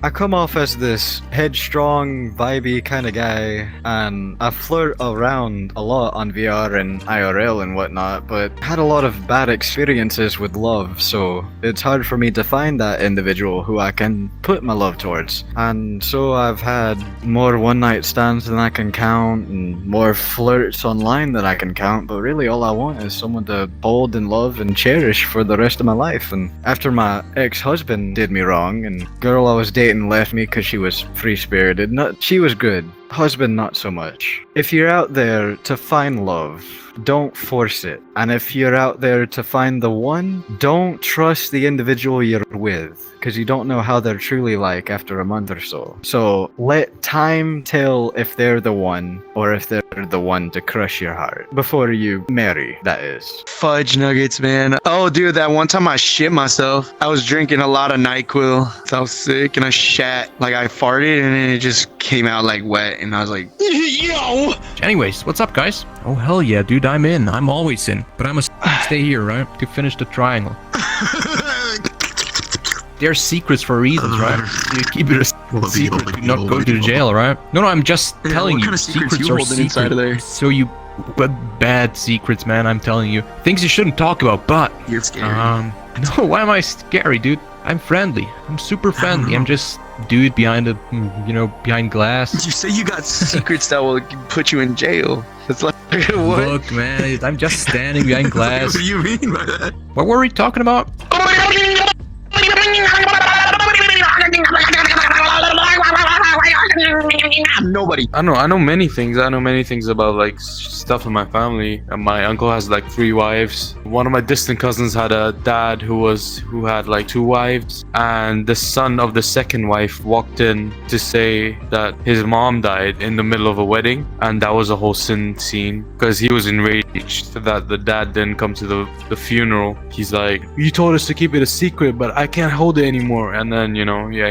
I come off as this headstrong, vibey kind of guy, and I flirt around a lot on VR and IRL and whatnot, but had a lot of bad experiences with love, so it's hard for me to find that individual who I can put my love towards. And so I've had more one-night stands than I can count, and more flirts online than I can count, but really all I want is someone to hold and love and cherish for the rest of my life. And after my ex-husband did me wrong, and girl I was dating left me because she was free-spirited. She was good. Husband, not so much. If you're out there to find love, don't force it. And if you're out there to find the one, don't trust the individual you're with, because you don't know how they're truly like after a month or so. So let time tell if they're the one, or if they're the one to crush your heart, before you marry, that is. Fudge nuggets, man. Oh, dude, that one time I shit myself. I was drinking a lot of NyQuil. So I was sick and I shat. Like I farted and then it just came out like wet. And I was like, yo! Anyways, what's up, guys? Oh, hell yeah, dude, I'm in. I'm always in. But I must stay here, right? To finish the triangle. There's secrets for reasons, right? You keep it a secret to not go to jail, right? No, I'm just telling you. Secrets are secrets. So you... But bad secrets, man, I'm telling you. Things you shouldn't talk about, but... You're scary. No, why am I scary, dude? I'm friendly. I'm super friendly. I'm just dude behind the, behind glass. You say you got secrets that will put you in jail. It's like, what? Look, man, I'm just standing behind glass. What do you mean by that? What were we talking about? Nobody. I know many things. I know many things about like stuff in my family. My uncle has like 3 wives. One of my distant cousins had a dad who had like 2 wives, and the son of the second wife walked in to say that his mom died in the middle of a wedding, and that was a whole sin scene because he was enraged that the dad didn't come to the funeral. He's like, you told us to keep it a secret, but I can't hold it anymore. And then he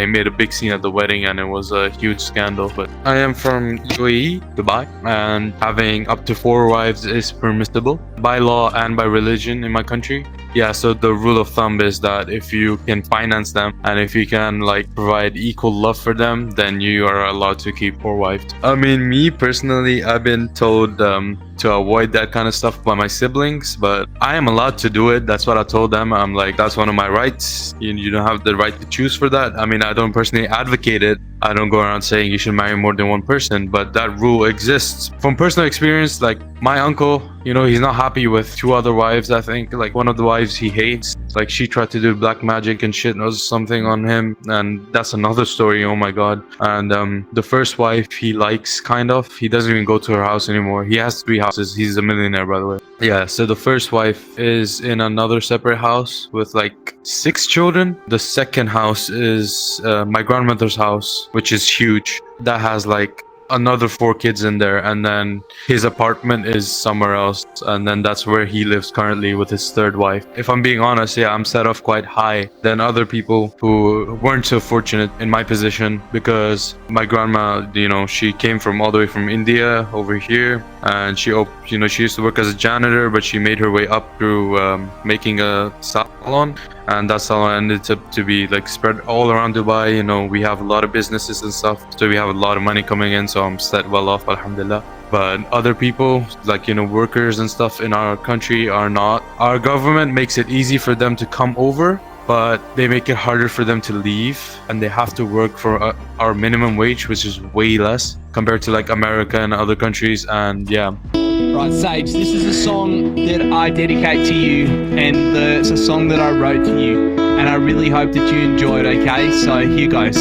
made a big scene at the wedding, and it was a huge scandal. But I am from UAE, Dubai, and having up to 4 wives is permissible by law and by religion in my country. Yeah, so the rule of thumb is that if you can finance them and if you can like provide equal love for them, then you are allowed to keep 4 wives. I mean, me personally, I've been told to avoid that kind of stuff by my siblings, but I am allowed to do it. That's what I told them. I'm like, that's one of my rights. You don't have the right to choose for that. I mean, I don't personally advocate it. I don't go around saying you should marry more than one person, but that rule exists. From personal experience, like my uncle, he's not happy with 2 other wives. I think like one of the wives he hates, like she tried to do black magic and shit or something on him, and that's another story. Oh my god. And the first wife he likes, kind of. He doesn't even go to her house anymore. He has 3 houses. He's a millionaire, by the way. Yeah, so the first wife is in another separate house with like 6 children. The second house is my grandmother's house, which is huge. That has like another 4 kids in there, and then his apartment is somewhere else, and then that's where he lives currently with his 3rd wife. If I'm being honest, yeah, I'm set off quite high than other people who weren't so fortunate in my position, because my grandma, she came from all the way from India over here, and she used to work as a janitor, but she made her way up through making a salon, and that salon ended up to be like spread all around Dubai. We have a lot of businesses and stuff, so we have a lot of money coming in, so I'm set well off, alhamdulillah. But other people, like workers and stuff in our country are not. Our government makes it easy for them to come over, but they make it harder for them to leave, and they have to work for our minimum wage, which is way less compared to like America and other countries. And yeah. Right, Sage, this is a song that I dedicate to you, and it's a song that I wrote to you, and I really hope that you enjoy it, okay? So here goes.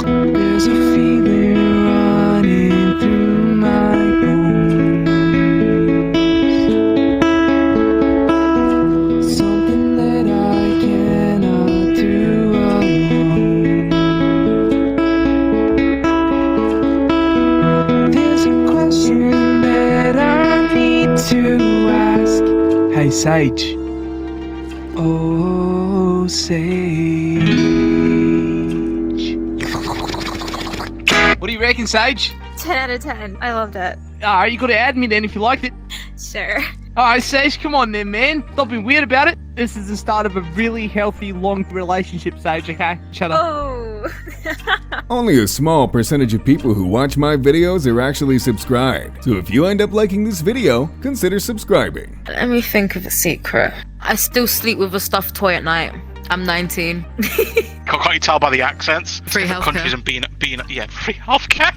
There's a feeling running through my bones, something that I cannot do alone. There's a question that I need to ask. Hey Sage. Oh Sage. What do you reckon, Sage? 10 out of 10. I loved it. You got to add me then if you liked it. Sure. Alright, Sage, come on then, man. Stop being weird about it. This is the start of a really healthy, long relationship stage, okay? Shut up. Oh. Only a small percentage of people who watch my videos are actually subscribed. So if you end up liking this video, consider subscribing. Let me think of a secret. I still sleep with a stuffed toy at night. I'm 19. Can't you tell by the accents? Free Different healthcare. countries and being yeah, free healthcare.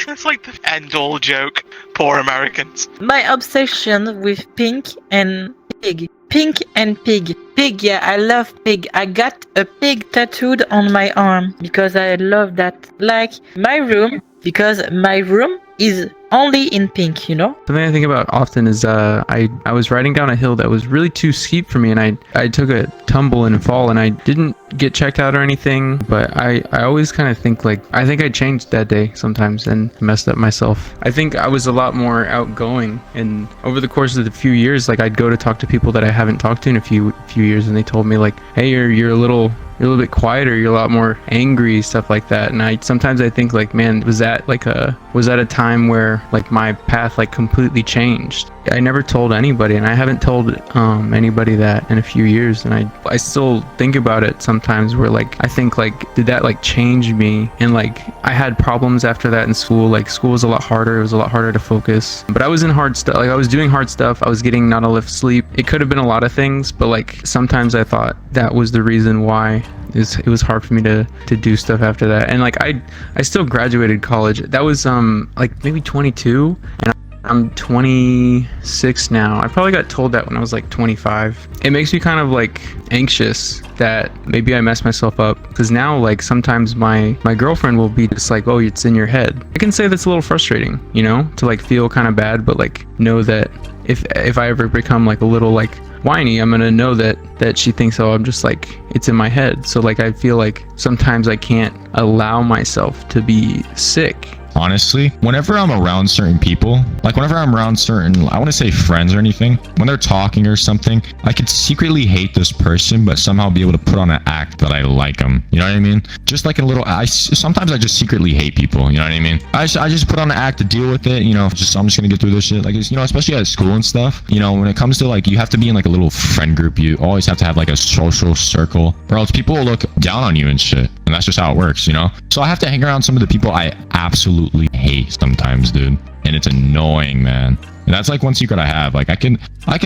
It's like the end-all joke. Poor Americans. My obsession with pink and pig. Pink and pig. Pig, yeah, I love pig. I got a pig tattooed on my arm because I love that. Like my room, because my room is only in pink, you know? Something I think about often is I was riding down a hill that was really too steep for me, and I took a tumble and fall, and I didn't get checked out or anything, but I always kind of think like, I think I changed that day sometimes and messed up myself. I think I was a lot more outgoing, and over the course of the few years, like I'd go to talk to people that I haven't talked to in a few years, and they told me like, hey, you're a little bit quieter, you're a lot more angry, stuff like that. And sometimes I think like, man, was that a time where like my path like completely changed? I never told anybody, and I haven't told anybody that in a few years, and I still think about it sometimes where like I think like, did that like change me? And like I had problems after that in school. Like school was a lot harder, it was a lot harder to focus, but I was in hard stuff, like I was doing hard stuff, I was getting not enough sleep. It could have been a lot of things, but like sometimes I thought that was the reason why it was hard for me to do stuff after that. And like I still graduated college. That was like maybe 22, and I'm 26 now. I probably got told that when I was like 25. It makes me kind of like anxious that maybe I messed myself up, because now like sometimes my girlfriend will be just like, oh, it's in your head. I can say that's a little frustrating, you know, to like feel kind of bad, but like know that if I ever become like a little like whiny, I'm gonna know that she thinks, oh, I'm just like, it's in my head. So like I feel like sometimes I can't allow myself to be sick. Honestly, whenever I'm around certain people, like whenever I'm around certain, I want to say friends or anything, when they're talking or something, I could secretly hate this person, but somehow be able to put on an act that I like them. You know what I mean? Just like a little, sometimes I just secretly hate people. You know what I mean? I just put on an act to deal with it. You know, I'm just gonna get through this shit. Like, you know, especially at school and stuff. You know, when it comes to like, you have to be in like a little friend group. You always have to have like a social circle, or else people will look down on you and shit. And that's just how it works, you know? So I have to hang around some of the people I absolutely hate sometimes, dude. And it's annoying, man. And that's like one secret I have. Like I can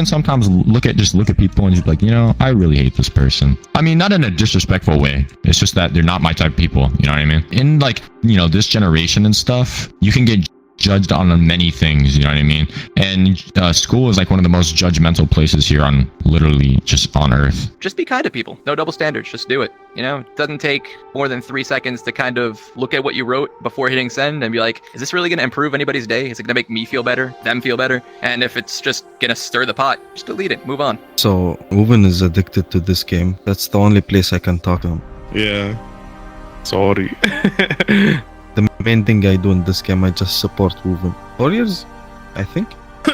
sometimes look at people and just be like, you know, I really hate this person. I mean, not in a disrespectful way. It's just that they're not my type of people. You know what I mean? In like, you know, this generation and stuff, you can get judged on many things, you know what I mean? And school is like one of the most judgmental places here on literally just on earth. Just be kind to people. No double standards. Just do it. You know, it doesn't take more than 3 seconds to kind of look at what you wrote before hitting send and be like, is this really going to improve anybody's day? Is it going to make me feel better, them feel better? And if it's just going to stir the pot, just delete it, move on. So, Ruben is addicted to this game. That's the only place I can talk to him. Yeah. Sorry. The main thing I do in this game, I just support Ruben. 4 years, I think.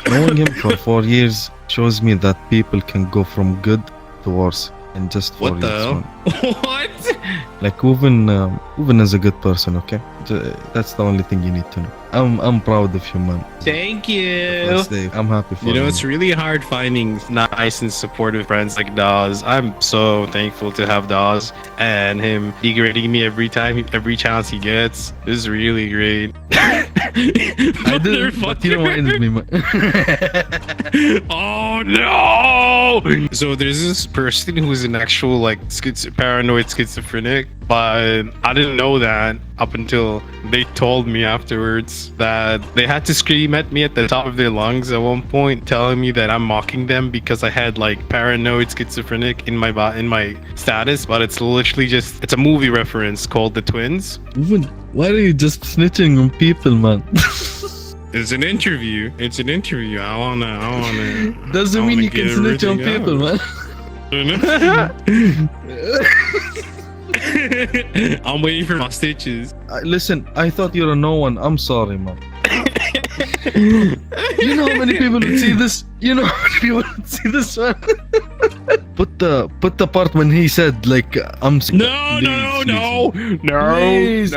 Knowing him for 4 years shows me that people can go from good to worse in just 4 years. What the hell? What? Like Ruben is a good person, okay? That's the only thing you need to know. I'm proud of you, man. Thank you. I'm happy for you. You know, it's really hard finding nice and supportive friends like Dawes. I'm so thankful to have Dawes and him degrading me every chance he gets. This is really great. I did, but you don't mind me, man. Oh no! So there's this person who's an actual like paranoid schizophrenic, but I didn't know that up until they told me afterwards that they had to scream at me at the top of their lungs at one point, telling me that I'm mocking them because I had like paranoid schizophrenic in my status. But it's literally just, it's a movie reference called The Twins. Ruben, why are you just snitching on people, man? It's an interview. I wanna. Doesn't mean you can snitch on people, man. I'm waiting for my stitches. Listen, I thought you were no one. I'm sorry, man. You know how many people would see this? You know how many people would see this, man? Put the part when he said like I'm. No. Please.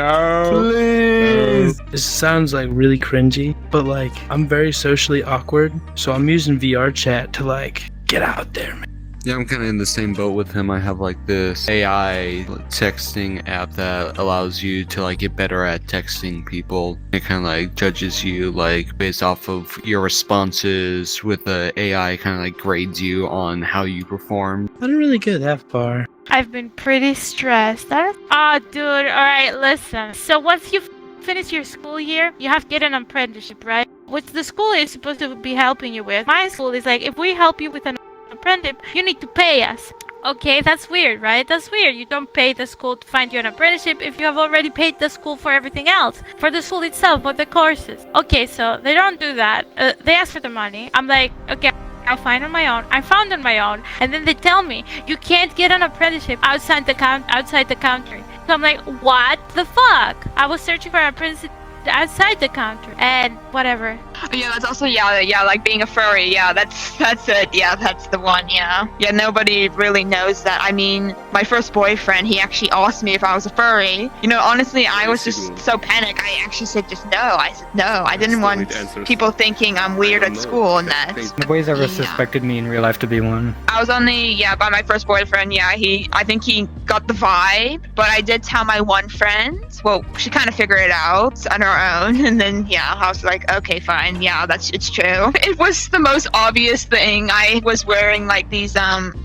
This sounds like really cringy, but like I'm very socially awkward, so I'm using VR chat to like get out there, man. Yeah, I'm kind of in the same boat with him. I have like this AI texting app that allows you to like get better at texting people. It kind of like judges you like based off of your responses with the AI, kind of like grades you on how you perform. I didn't really get that far. I've been pretty stressed. Oh, dude. All right, listen. So once you finish your school year, you have to get an apprenticeship, right? What the school is supposed to be helping you with. My school is like, if we help you with an apprenticeship, you need to pay us. Okay, that's weird, right? That's weird. You don't pay the school to find you an apprenticeship if you have already paid the school for everything else. For the school itself, for the courses. Okay, so they don't do that. They ask for the money. I'm like, okay, I'll find on my own. I found on my own. And then they tell me, you can't get an apprenticeship outside the country. So I'm like, what the fuck? I was searching for an apprenticeship outside the country and whatever. Yeah, that's also like being a furry. Yeah, that's it. Yeah, that's the one. Yeah, nobody really knows that. I mean, my first boyfriend, he actually asked me if I was a furry. You know, honestly, I was just so panicked. I actually said just no. I said no. I didn't want people thinking I'm weird at school and that. Nobody's ever suspected me in real life to be one. I was only by my first boyfriend. Yeah, I think he got the vibe, but I did tell my one friend. Well, she kind of figured it out on her own, and then I was like, okay, fine. Yeah, it's true. It was the most obvious thing. I was wearing like these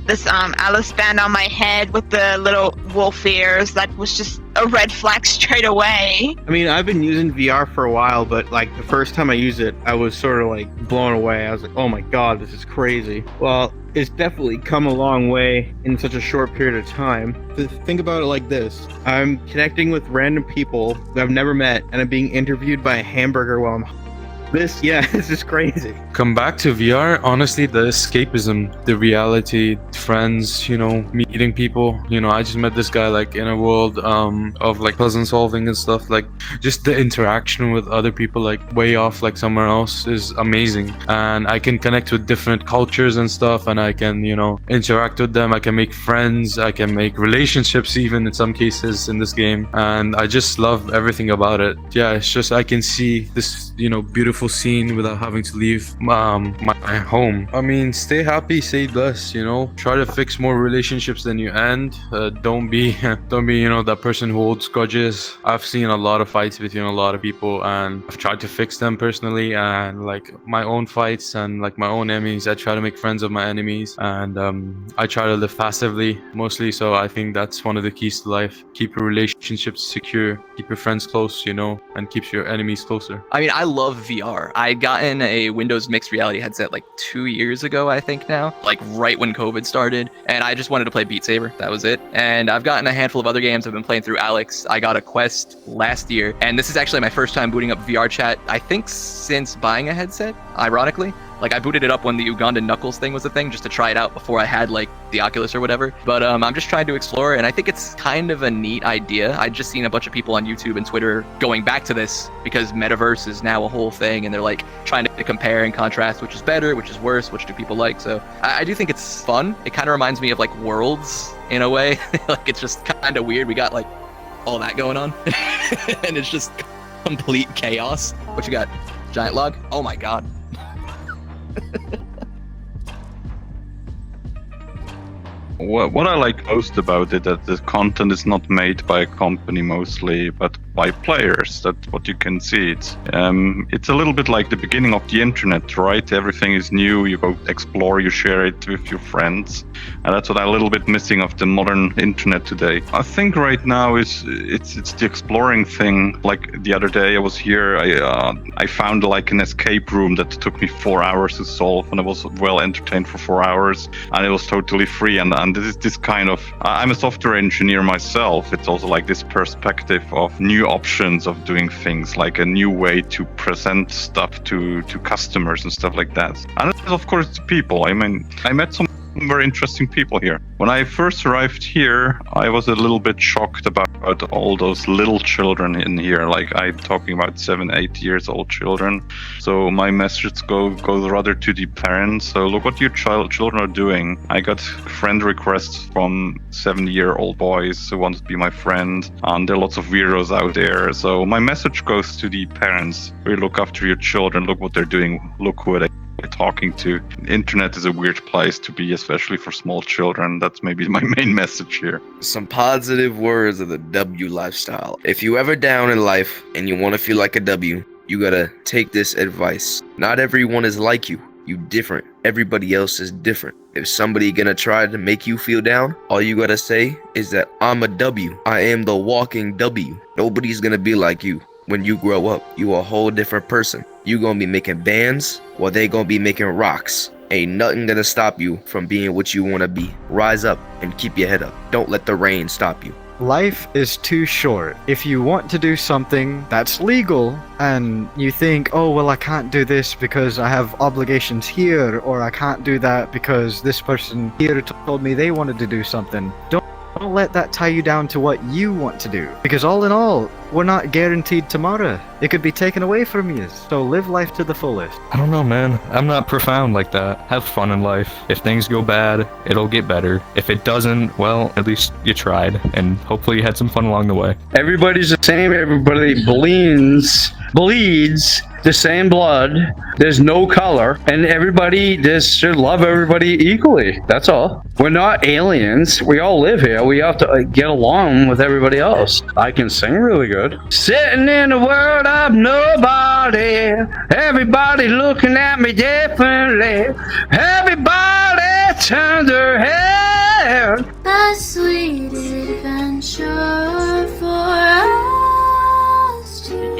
this Alice band on my head with the little wolf ears. That was just a red flag straight away. I mean, I've been using VR for a while, but like the first time I used it, I was sort of like blown away. I was like, oh my god, this is crazy. Well, it's definitely come a long way in such a short period of time. Think about it like this. I'm connecting with random people that I've never met, and I'm being interviewed by a hamburger while I'm this is crazy. Come back to VR, honestly, the escapism, the reality, friends, meeting people. I just met this guy like in a world of like puzzle solving and stuff. Like just the interaction with other people like way off like somewhere else is amazing. And I can connect with different cultures and stuff, and I can, interact with them. I can make friends, I can make relationships even in some cases in this game. And I just love everything about it. Yeah, it's just I can see this, beautiful scene without having to leave my home. I mean, stay happy, stay blessed, try to fix more relationships than you end. Don't be that person who holds grudges. I've seen a lot of fights between a lot of people, and I've tried to fix them personally, and like my own fights and like my own enemies, I try to make friends of my enemies, and I try to live passively mostly. So I think that's one of the keys to life. Keep your relationships secure, keep your friends close, and keep your enemies closer. I mean, I love VR. I got in a Windows mixed reality headset like 2 years ago, I think now, like right when COVID started, and I just wanted to play Beat Saber. That was it. And I've gotten a handful of other games I've been playing through Alex. I got a Quest last year, and this is actually my first time booting up VRChat, I think since buying a headset, ironically. Like, I booted it up when the Ugandan Knuckles thing was a thing, just to try it out before I had, like, the Oculus or whatever. But I'm just trying to explore it, and I think it's kind of a neat idea. I've just seen a bunch of people on YouTube and Twitter going back to this because Metaverse is now a whole thing, and they're, like, trying to compare and contrast which is better, which is worse, which do people like. So I do think it's fun. It kind of reminds me of, like, Worlds, in a way. Like, it's just kind of weird. We got, like, all that going on, and it's just complete chaos. What you got? Giant log? Oh, my God. What I like most about it, that the content is not made by a company mostly, but by players. That's what you can see. It's a little bit like the beginning of the internet, right? Everything is new. You go explore, you share it with your friends, and that's what I'm a little bit missing of the modern internet today. I think right now it's the exploring thing. Like the other day I was here, I found like an escape room that took me 4 hours to solve, and I was well entertained for 4 hours, and it was totally free. And this is this kind of, I'm a software engineer myself. It's also like this perspective of new options of doing things, like a new way to present stuff to customers and stuff like that. And of course, people. I mean, I met some very interesting people here. When I first arrived here, I was a little bit shocked about all those little children in here. Like, I'm talking about 7, 8 years old children. So my message goes rather to the parents. So look what your children are doing. I got friend requests from 7-year-old boys who want to be my friend, and there are lots of weirdos out there. So my message goes to the parents. Really look after your children. Look what they're doing. Look who they're talking to. The internet is a weird place to be, especially for small children. That's maybe my main message here. Some positive words of the W lifestyle. If you ever down in life and you want to feel like a W, you gotta take this advice. Not everyone is like you. You different. Everybody else is different. If somebody gonna try to make you feel down, all you gotta say is that I'm a W. I am the walking W. Nobody's gonna be like you. When you grow up, you a whole different person. You gonna be making bands while they gonna be making rocks. Ain't nothing gonna stop you from being what you wanna be. Rise up and keep your head up. Don't let the rain stop you. Life is too short. If you want to do something that's legal and you think, oh, well, I can't do this because I have obligations here, or I can't do that because this person here told me they wanted to do something, don't let that tie you down to what you want to do. Because all in all, we're not guaranteed tomorrow. It could be taken away from you. So live life to the fullest. I don't know, man. I'm not profound like that. Have fun in life. If things go bad, it'll get better. If it doesn't, well, at least you tried. And hopefully you had some fun along the way. Everybody's the same. Everybody bleeds the same blood. There's no color, and everybody just should love everybody equally. That's all. We're not aliens. We all live here. We have to get along with everybody else. I can sing really good. Sitting in a world of nobody, everybody looking at me differently. Everybody turned their head. A sweet adventure for us two.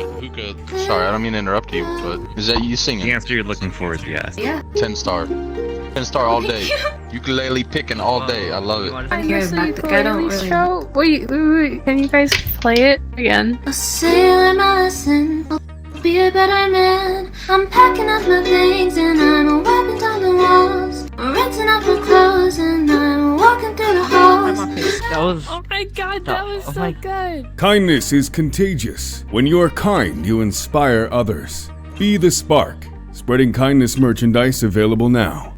Sorry, I don't mean to interrupt you, but is that you singing? The answer you're looking for is yes. Yeah. 10 star. 10 star all day. Ukulele picking all day. I love it. Wait, can you guys play it again? A sailor my lesson, I'll be a better man. I'm packing up my things and I'm wiping down the walls. I'm rinsing off my clothes and I'm walking through the halls. Oh my god, that was so good. Kindness is contagious. When you are kind, you inspire others. Be the spark. Spreading kindness merchandise available now.